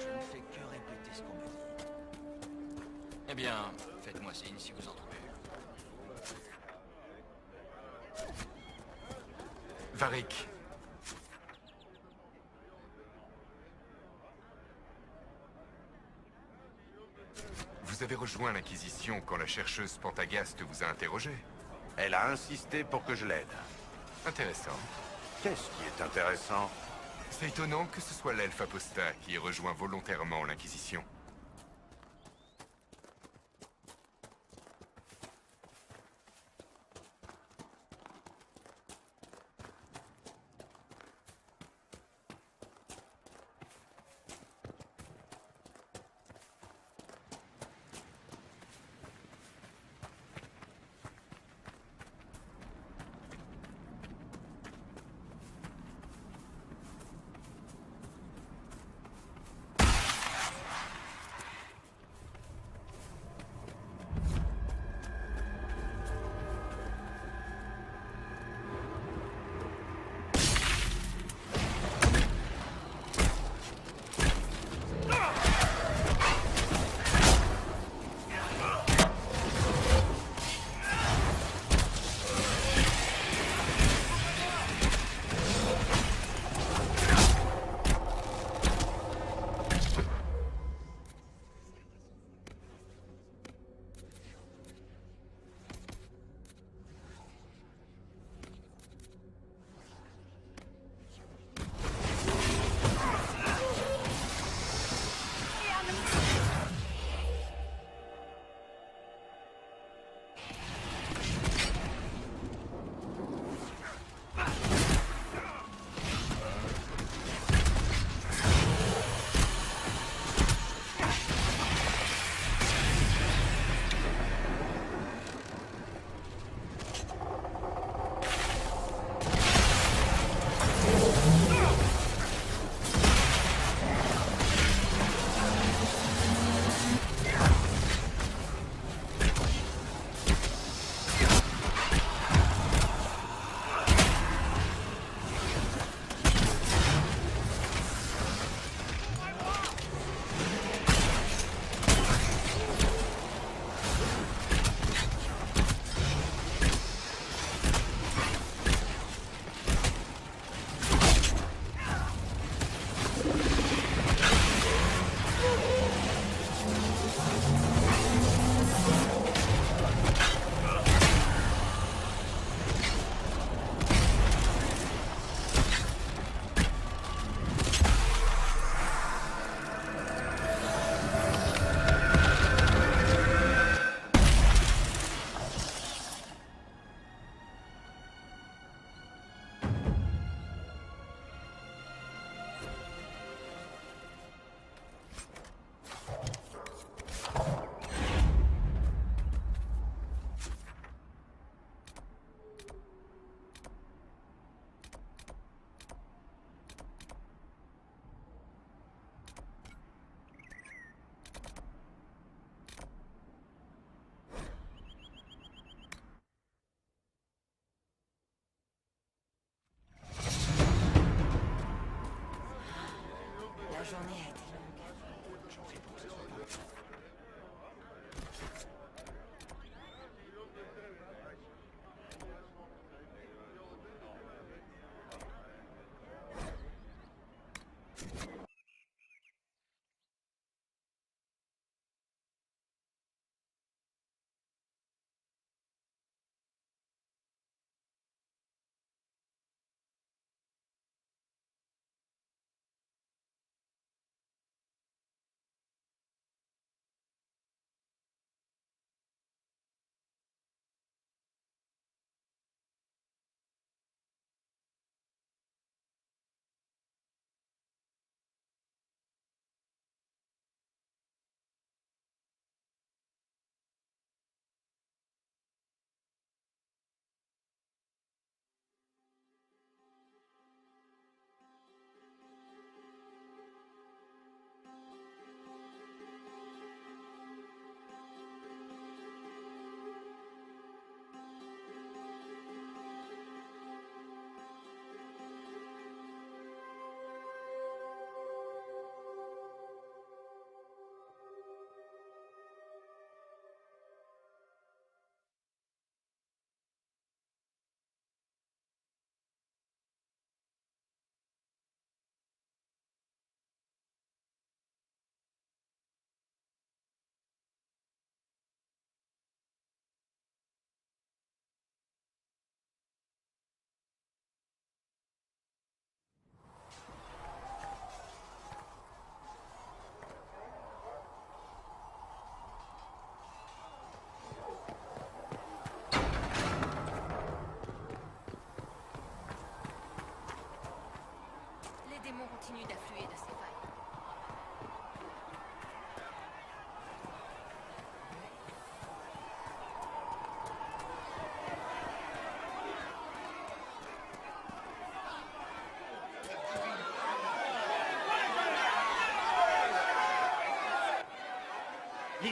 Je ne fais que répéter ce qu'on me dit. Eh bien, faites-moi signe si vous en trouvez. Varric. Vous avez rejoint l'Inquisition quand la chercheuse Pantagast vous a interrogé. Elle a insisté pour que je l'aide. Intéressant. Qu'est-ce qui est intéressant? C'est étonnant que ce soit l'elfe apostat qui ait rejoint volontairement l'Inquisition.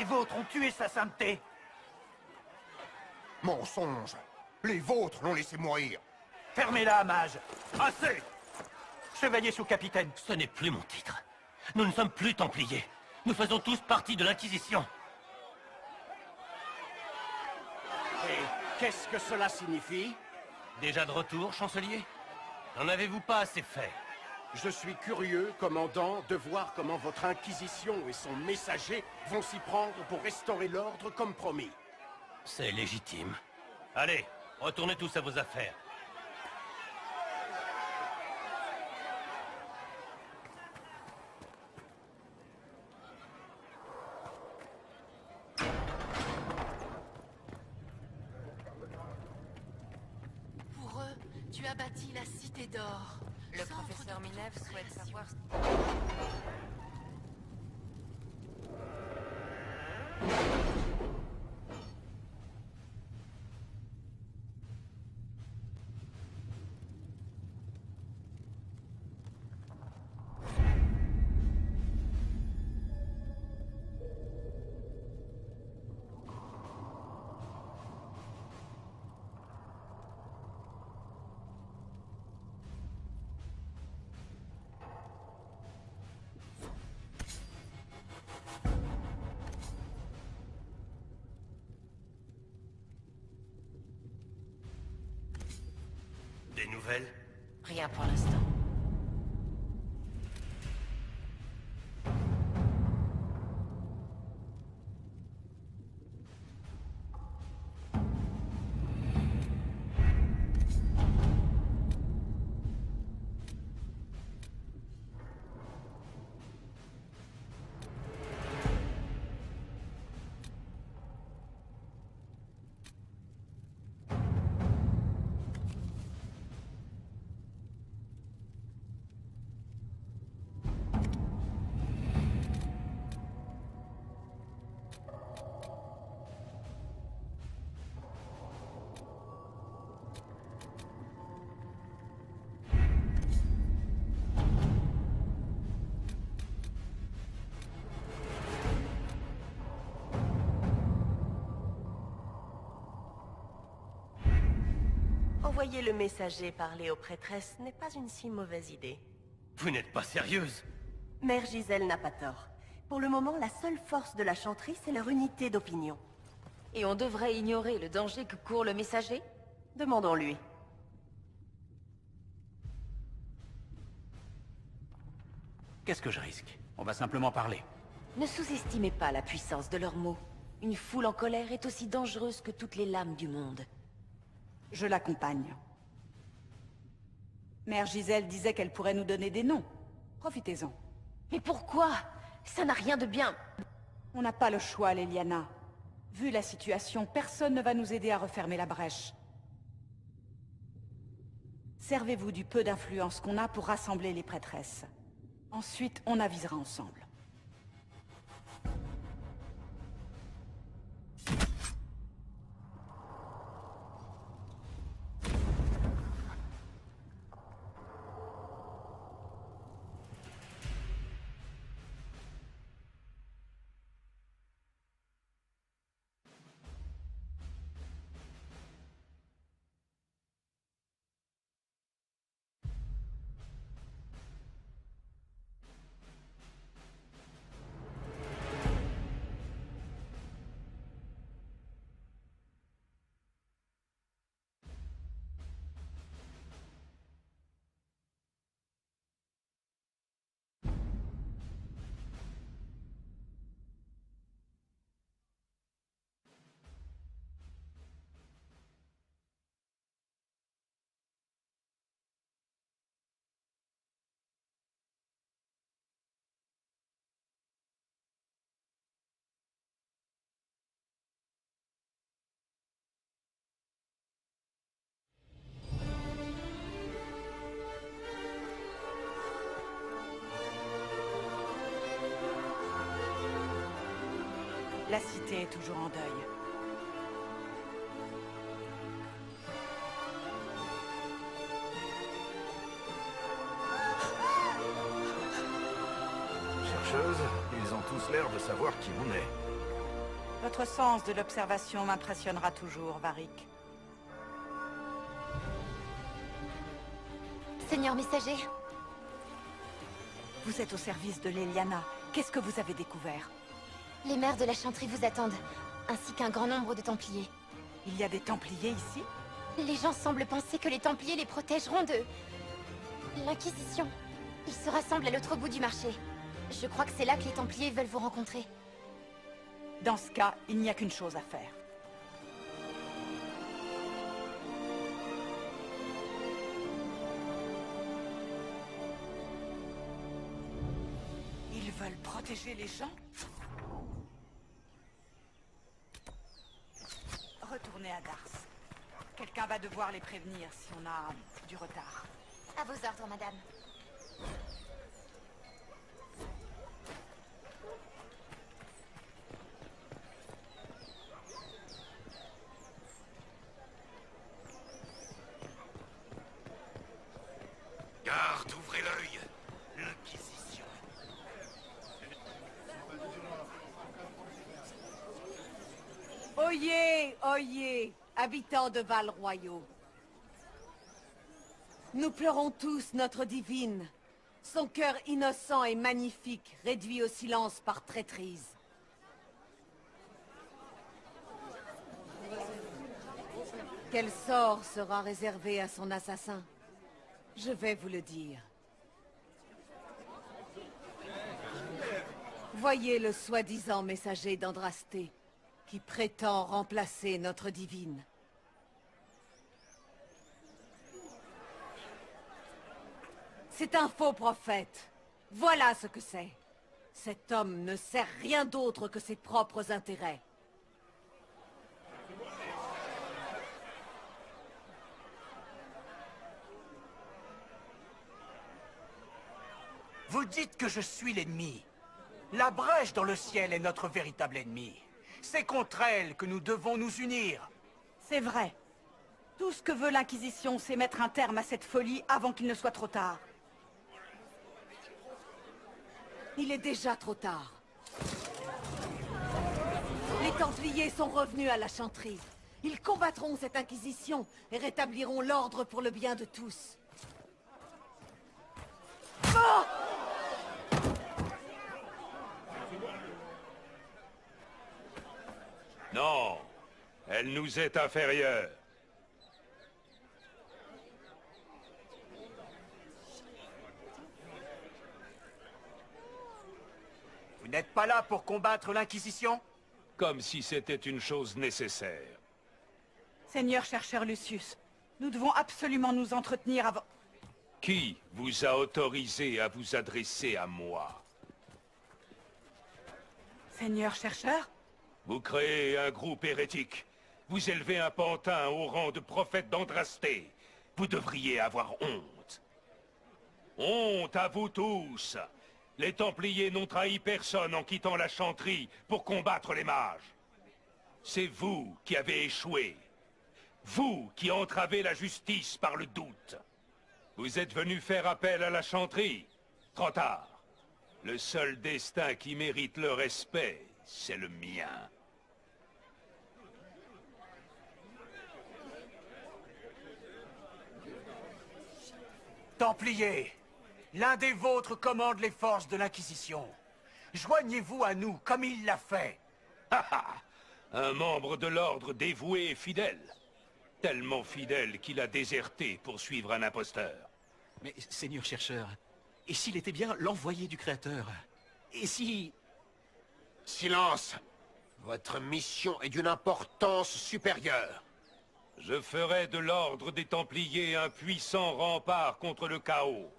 Les vôtres ont tué sa sainteté. Mensonge. Les vôtres l'ont laissé mourir. Fermez-la, mage. Assez. Chevalier sous capitaine. Ce n'est plus mon titre. Nous ne sommes plus Templiers. Nous faisons tous partie de l'Inquisition. Et qu'est-ce que cela signifie? Déjà de retour, chancelier? N'en avez-vous pas assez fait? Je suis curieux, commandant, de voir comment votre Inquisition et son messager vont s'y prendre pour restaurer l'ordre comme promis. C'est légitime. Allez, retournez tous à vos affaires. Pour eux, tu as bâti la Cité d'Or. Le Centre professeur de Minev souhaite transformation. savoir... Des nouvelles? Rien pour l'instant. Envoyer le messager parler aux prêtresses n'est pas une si mauvaise idée. Vous n'êtes pas sérieuse? Mère Giselle n'a pas tort. Pour le moment, la seule force de la chanterie, c'est leur unité d'opinion. Et on devrait ignorer le danger que court le messager? Demandons-lui. Qu'est-ce que je risque? On va simplement parler. Ne sous-estimez pas la puissance de leurs mots. Une foule en colère est aussi dangereuse que toutes les lames du monde. Je l'accompagne. Mère Giselle disait qu'elle pourrait nous donner des noms. Profitez-en. Mais pourquoi? Ça n'a rien de bien. On n'a pas le choix, Leliana. Vu la situation, personne ne va nous aider à refermer la brèche. Servez-vous du peu d'influence qu'on a pour rassembler les prêtresses. Ensuite, on avisera ensemble. La cité est toujours en deuil. Chercheuse, ils ont tous l'air de savoir qui on est. Votre sens de l'observation m'impressionnera toujours, Varric. Seigneur messager, Vous êtes au service de l'Eliana. Qu'est-ce que vous avez découvert? les mères de la chanterie vous attendent, ainsi qu'un grand nombre de Templiers. Il y a des Templiers ici? Les gens semblent penser que les Templiers les protégeront de... l'Inquisition. Ils se rassemblent à l'autre bout du marché. Je crois que c'est là que les Templiers veulent vous rencontrer. Dans ce cas, il n'y a qu'une chose à faire. Ils veulent protéger les gens? Retournez à Dars. Quelqu'un va devoir les prévenir si on a du retard. À vos ordres, madame. Garde, ouvrez l'œil. L'Inquisition. Oyez, oyez, habitants de Val-Royaux. Nous pleurons tous notre divine. Son cœur innocent et magnifique, réduit au silence par traîtrise. Quel sort sera réservé à son assassin? Je vais vous le dire. Voyez le soi-disant messager d'Andrasté, qui prétend remplacer notre divine. C'est un faux prophète. Voilà ce que c'est. Cet homme ne sert rien d'autre que ses propres intérêts. Vous dites que je suis l'ennemi. La brèche dans le ciel est notre véritable ennemi. C'est contre elle que nous devons nous unir. C'est vrai. Tout ce que veut l'Inquisition, c'est mettre un terme à cette folie avant qu'il ne soit trop tard. Il est déjà trop tard. Les Templiers sont revenus à la chanterie. Ils combattront cette Inquisition et rétabliront l'ordre pour le bien de tous. Oh! Non, elle nous est inférieure. Vous n'êtes pas là pour combattre l'Inquisition? Comme si c'était une chose nécessaire. Seigneur chercheur Lucius, nous devons absolument nous entretenir avant... Qui vous a autorisé à vous adresser à moi? Seigneur chercheur? Vous créez un groupe hérétique. Vous élevez un pantin au rang de prophète d'Andrasté. Vous devriez avoir honte. Honte à vous tous. Les Templiers n'ont trahi personne en quittant la chanterie pour combattre les mages. C'est vous qui avez échoué. Vous qui entravez la justice par le doute. Vous êtes venus faire appel à la chanterie. Trop tard. Le seul destin qui mérite le respect, c'est le mien. Templiers, l'un des vôtres commande les forces de l'Inquisition. Joignez-vous à nous, comme il l'a fait. Un membre de l'ordre dévoué et fidèle. Tellement fidèle qu'il a déserté pour suivre un imposteur. Mais, Seigneur chercheur, et s'il était bien l'envoyé du Créateur? Et si... Silence! Votre mission est d'une importance supérieure. Je ferai de l'ordre des Templiers un puissant rempart contre le chaos.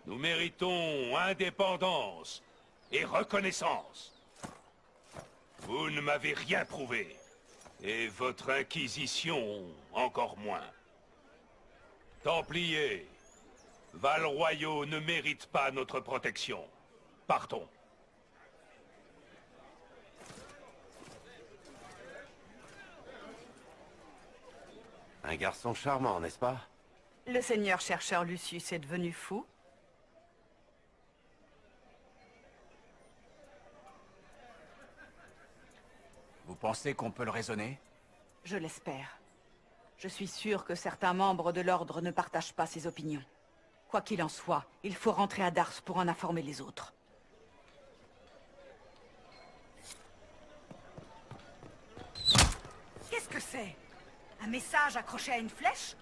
Nous méritons indépendance et reconnaissance. Vous ne m'avez rien prouvé. Et votre Inquisition, encore moins. Templiers, Val-Royaux ne mérite pas notre protection. Partons. Un garçon charmant, n'est-ce pas? Le seigneur chercheur Lucius est devenu fou? pensez qu'on peut le raisonner? Je l'espère. Je suis sûr que certains membres de l'Ordre ne partagent pas ses opinions. Quoi qu'il en soit, il faut rentrer à Dars pour en informer les autres. Qu'est-ce que c'est? Un message accroché à une flèche?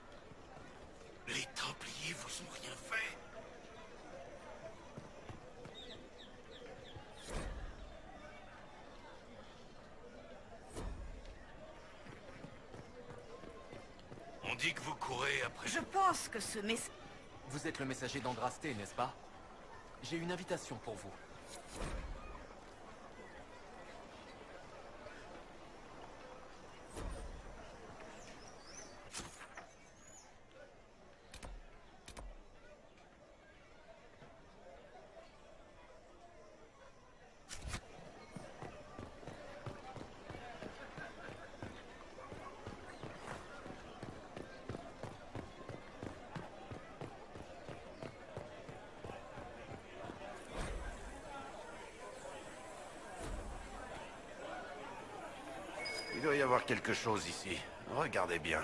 Les Templiers vous ont rien fait. On dit que vous courez après... Je pense que ce message... Vous êtes le messager d'Andrasté, n'est-ce pas? J'ai une invitation pour vous. Il doit y avoir quelque chose ici. Regardez bien.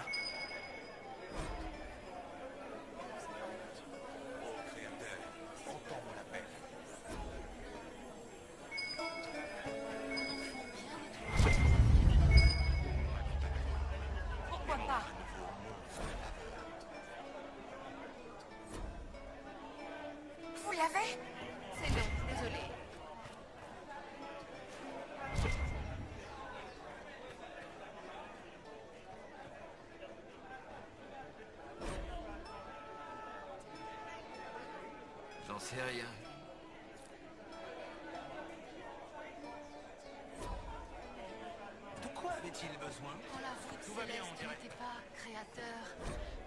Pourquoi pas? Vous l'avez? C'est non, désolé. J'en sais rien. De quoi avait-il besoin? Quand la voûte Tout va bien, céleste on dirait. n'était pas créateur,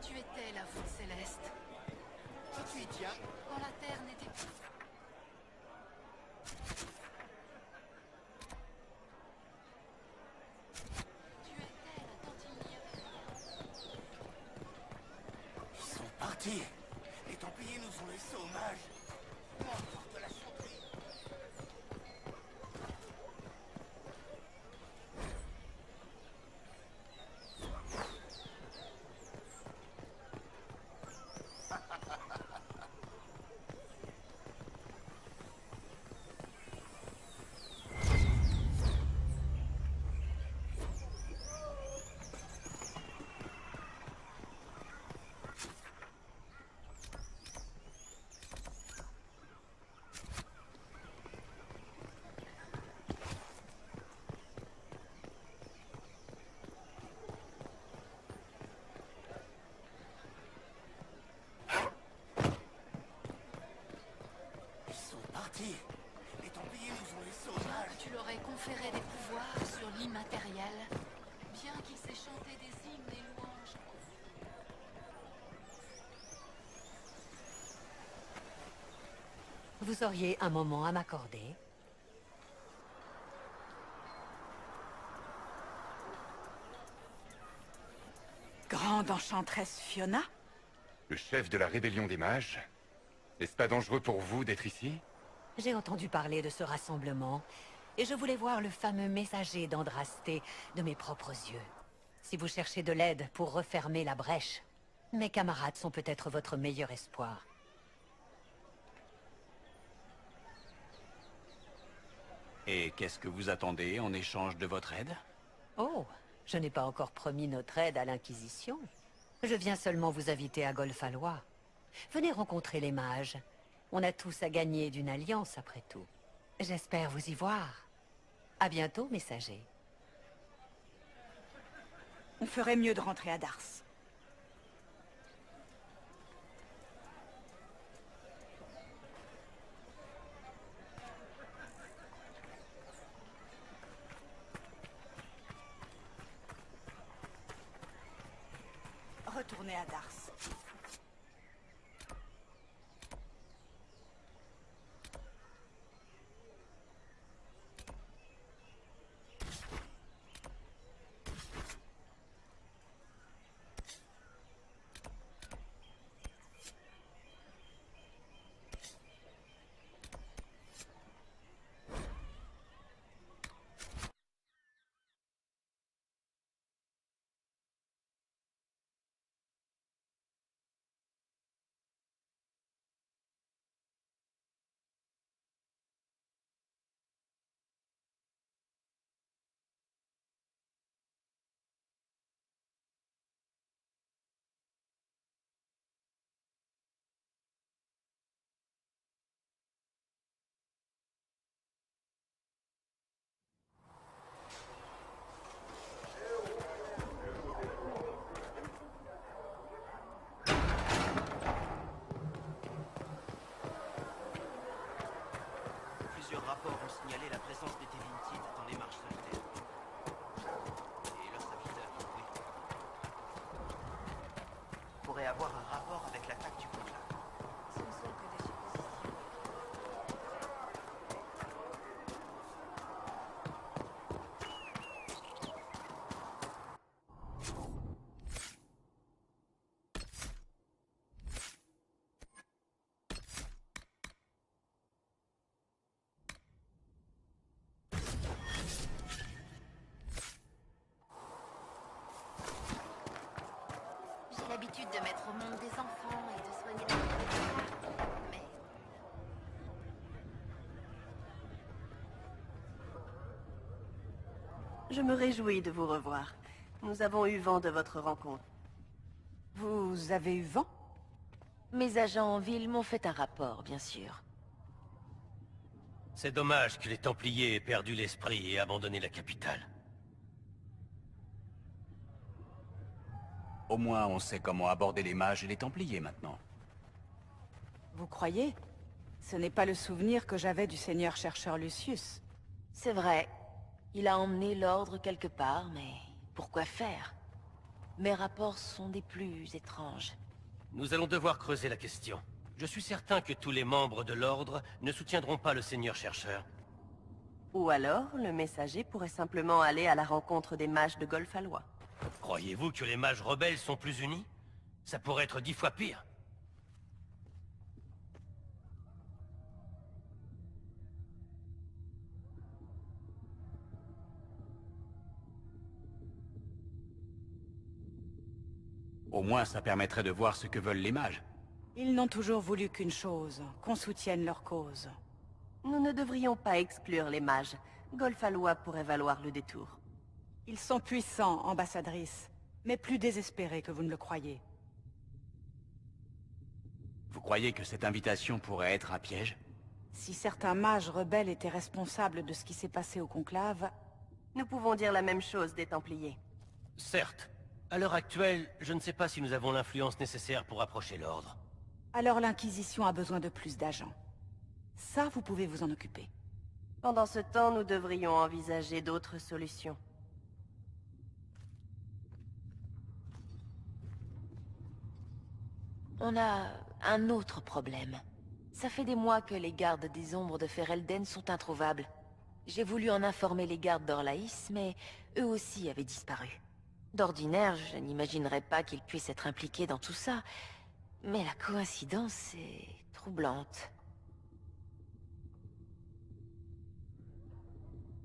tu étais la voûte céleste. Si tu y tiens. Quand la terre n'était pas... Tu étais la tantinière. Ils sont partis. Les Templiers nous ont laissé au mage. N'importe la surprise. Ils sont partis. Les Templiers nous ont laissé au Bien mage. que tu leur aies conféré des pouvoirs sur l'immatériel, bien qu'ils aient chanté des hymnes et louanges, Vous auriez un moment à m'accorder? Grande enchanteresse Fiona? Le chef de la rébellion des mages? N'est-ce pas dangereux pour vous d'être ici? J'ai entendu parler de ce rassemblement, et je voulais voir le fameux messager d'Andrasté de mes propres yeux. Si vous cherchez de l'aide pour refermer la brèche, mes camarades sont peut-être votre meilleur espoir. Et qu'est-ce que vous attendez en échange de votre aide? Oh, je n'ai pas encore promis notre aide à l'Inquisition. Je viens seulement vous inviter à Golfalois. Venez rencontrer les mages. On a tous à gagner d'une alliance, après tout. J'espère vous y voir. À bientôt, messager. On ferait mieux de rentrer à Dars. Retournez à Dars. signaler la présence des Tevintides dans les marches solitaires. Et leur serviteur, oui. Pourrait avoir un rapport avec l'attaque du conclave. Ce ne sont que des suppositions. J'ai l'habitude de mettre au monde des enfants et de soigner leurs mais... Je me réjouis de vous revoir. Nous avons eu vent de votre rencontre. Vous avez eu vent? Mes agents en ville m'ont fait un rapport, bien sûr. C'est dommage que les Templiers aient perdu l'esprit et abandonné la capitale. Au moins, on sait comment aborder les mages et les Templiers maintenant. Vous croyez? Ce n'est pas le souvenir que j'avais du seigneur chercheur Lucius. C'est vrai. Il a emmené l'ordre quelque part, mais pourquoi faire? Mes rapports sont des plus étranges. Nous allons devoir creuser la question. Je suis certain que tous les membres de l'ordre ne soutiendront pas le seigneur chercheur. Ou alors, le messager pourrait simplement aller à la rencontre des mages de Golfalois. Croyez-vous que les mages rebelles sont plus unis? Ça pourrait être 10 fois pire. Au moins, ça permettrait de voir ce que veulent les mages. Ils n'ont toujours voulu qu'une chose, qu'on soutienne leur cause. Nous ne devrions pas exclure les mages. Golfalois pourrait valoir le détour. Ils sont puissants, ambassadrice, mais plus désespérés que vous ne le croyez. Vous croyez que cette invitation pourrait être un piège? Si certains mages rebelles étaient responsables de ce qui s'est passé au conclave... Nous pouvons dire la même chose des Templiers. Certes. À l'heure actuelle, je ne sais pas si nous avons l'influence nécessaire pour approcher l'ordre. Alors l'Inquisition a besoin de plus d'agents. Ça, vous pouvez vous en occuper. Pendant ce temps, nous devrions envisager d'autres solutions. On a un autre problème. Ça fait des mois que les gardes des ombres de Ferelden sont introuvables. J'ai voulu en informer les gardes d'Orlaïs, mais eux aussi avaient disparu. D'ordinaire, je n'imaginerais pas qu'ils puissent être impliqués dans tout ça. Mais la coïncidence est troublante.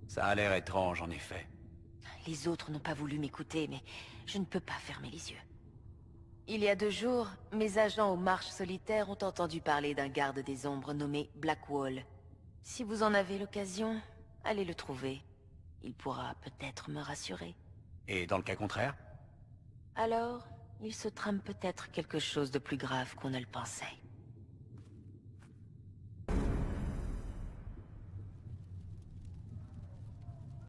Ça a l'air étrange, en effet. Les autres n'ont pas voulu m'écouter, mais je ne peux pas fermer les yeux. Il y a 2 jours, mes agents aux marches solitaires ont entendu parler d'un garde des ombres nommé Blackwall. Si vous en avez l'occasion, allez le trouver. Il pourra peut-être me rassurer. Et dans le cas contraire? Alors, il se trame peut-être quelque chose de plus grave qu'on ne le pensait.